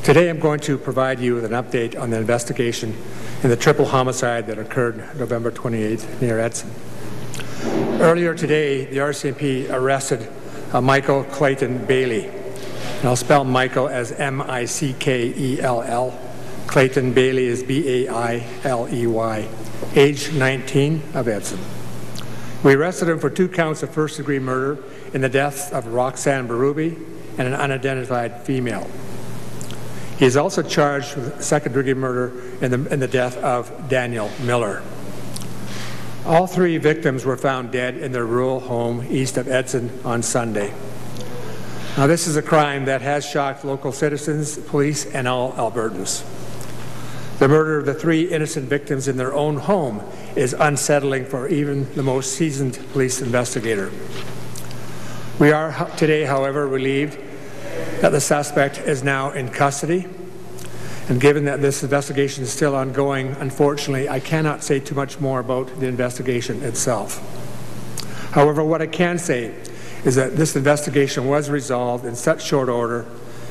Today I'm going to provide you with an update on the investigation in the triple homicide that occurred November 28th near Edson. Earlier today, the RCMP arrested Michael Clayton Bailey. And I'll spell Michael as M-I-C-K-E-L-L. Clayton Bailey is B-A-I-L-E-Y, age 19, of Edson. We arrested him for 2 counts of first-degree murder in the deaths of Roxanne Berube and an unidentified female. He is also charged with second-degree murder in the death of Daniel Miller. All 3 victims were found dead in their rural home east of Edson on Sunday. Now, this is a crime that has shocked local citizens, police, and all Albertans. The murder of the 3 innocent victims in their own home is unsettling for even the most seasoned police investigator. We are today, however, relieved that the suspect is now in custody. And given that this investigation is still ongoing, unfortunately, I cannot say too much more about the investigation itself. However, what I can say is that this investigation was resolved in such short order,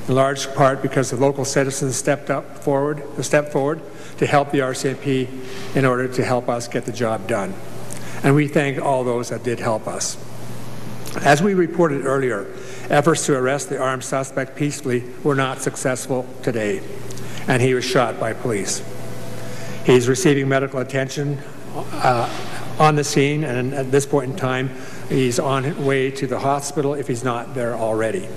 in large part because the local citizens stepped forward to help the RCMP in order to help us get the job done. And we thank all those that did help us. As we reported earlier, efforts to arrest the armed suspect peacefully were not successful today, and he was shot by police. He's receiving medical attention on the scene, and at this point in time, he's on his way to the hospital if he's not there already.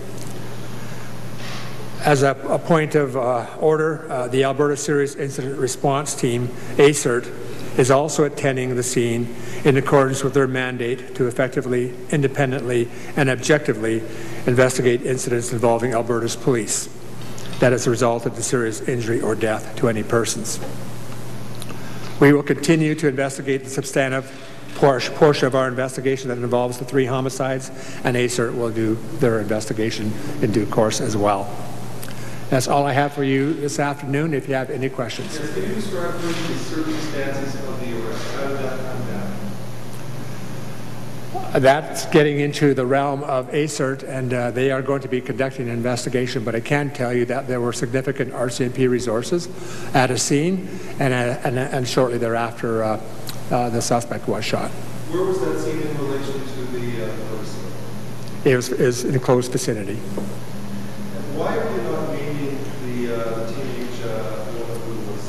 As a point of order, the Alberta Serious Incident Response Team, ASIRT, is also attending the scene in accordance with their mandate to effectively, independently, and objectively investigate incidents involving Alberta's police that has resulted in serious injury or death to any persons. We will continue to investigate the substantive portion of our investigation that involves the 3 homicides, and ASIRT will do their investigation in due course as well. That's all I have for you this afternoon. If you have any questions. Yes, can you describe the circumstances of the arrest? How did that come down? That's getting into the realm of ASIRT, and they are going to be conducting an investigation, but I can tell you that there were significant RCMP resources at a scene, and shortly thereafter, the suspect was shot. Where was that scene in relation to the person? It was in a close vicinity. And why are you not naming the teenage woman who was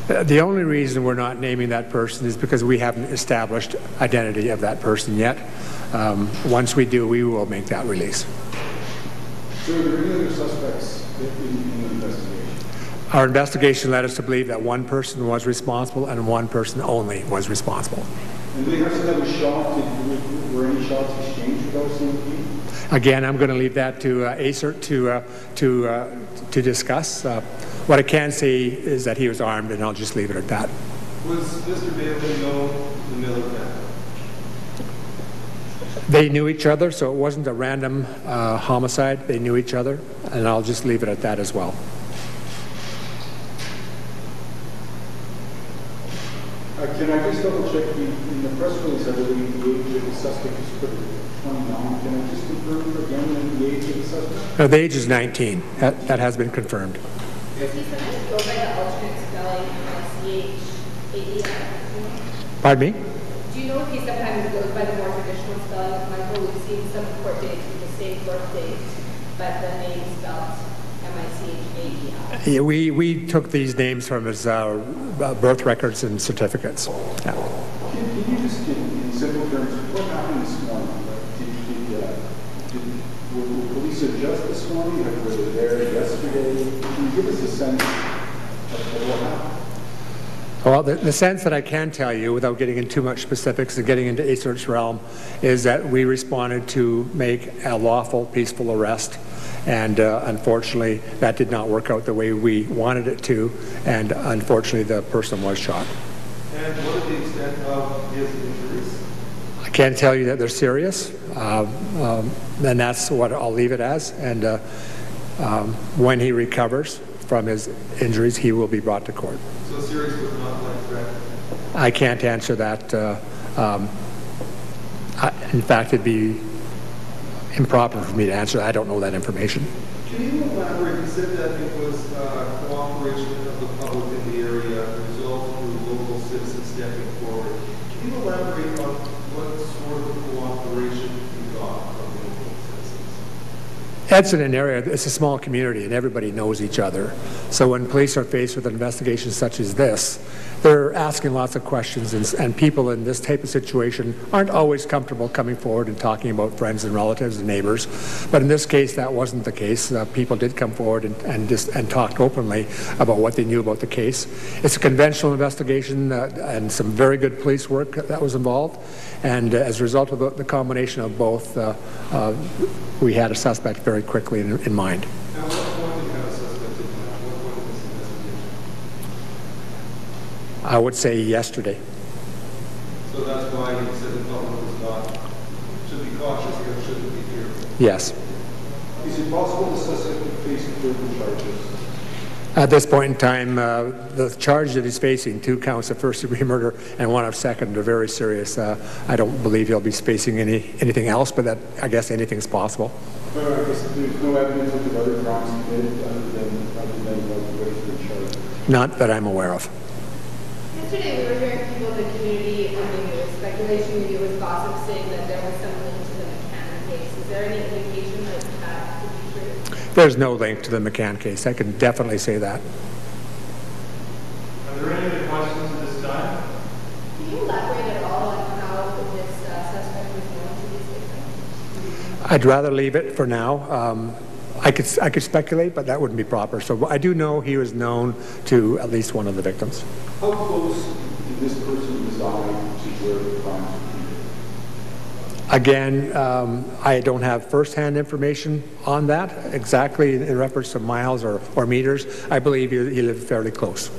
killed? The only reason we're not naming that person is because we haven't established identity of that person yet. Once we do, we will make that release. So are there any other suspects in the investigation? Our investigation led us to believe that 1 person was responsible and 1 person only was responsible. And we heard that was shot. Were any shots exchanged with RCMP? Again, I'm going to leave that to ASIRT to discuss. What I can say is that he was armed, and I'll just leave it at that. Was Mr. Bailey known to the Miller family? They knew each other, so it wasn't a random homicide. They knew each other, and I'll just leave it at that as well. Can I just double check? In the press release, I believe the age of the suspect is put at 29. Can I just confirm again the age of the suspect? No, the age is 19. That has been confirmed. Does he sometimes go by the alternate spelling M-I-C-H-A-E-L? Pardon me? Do you know if he sometimes goes by the more traditional spelling of Michael? We've seen some court dates with the same birth date, but the name spelled M-I-C-H-A-E-L. Yeah, we took these names from his birth records and certificates. Yeah. Can you just, in simple terms, what happened this morning? Were police adjust this morning? Were they there yesterday? Can you give us a sense of what happened? Well, the sense that I can tell you, without getting into too much specifics and getting into ASIRT's realm, is that we responded to make a lawful, peaceful arrest. And unfortunately, that did not work out the way we wanted it to, and unfortunately, the person was shot. And what is the extent of his injuries? I can tell you that they're serious, and that's what I'll leave it as. And when he recovers from his injuries, he will be brought to court. So serious but not life-threatening? I can't answer that. In fact, it'd be improper for me to answer. I don't know that information. Can you elaborate? You said that it was cooperation of the public in the area resolved through local citizens stepping forward. Can you elaborate on what sort of cooperation you got from local citizens? Edson, an area, it's a small community and everybody knows each other. So when police are faced with investigations such as this, they're asking lots of questions, and people in this type of situation aren't always comfortable coming forward and talking about friends and relatives and neighbors. But in this case, that wasn't the case. People did come forward and talked openly about what they knew about the case. It's a conventional investigation and some very good police work that was involved. And as a result of the combination of both, we had a suspect very quickly in mind. Now, what point did you have a suspect in mind? What point in this investigation? I would say yesterday. So that's why you said the public was not, should be cautious here, shouldn't be fearful. Yes. Is it possible the suspect could face further charges? At this point in time, the charge that he's facing, 2 counts of first-degree murder and 1 of second, are very serious. I don't believe he'll be facing anything else, but that I guess anything's possible. But I guess there's no evidence of the other crimes committed other than what the charge. Not that I'm aware of. Yesterday, we were hearing people in the community, I mean, there was speculation, maybe it was gossip, saying that there was some link to the McCann case. Is there any indication that that could be true? There's no link to the McCann case. I can definitely say that. Are there any other questions at this time? Can you elaborate at all on how this suspect was known to these victims? I'd rather leave it for now. I could speculate, but that wouldn't be proper. So I do know he was known to at least one of the victims. How close did this person reside to where the crimes were committed? Again, I don't have first-hand information on that exactly in reference to miles or meters. I believe he lived fairly close.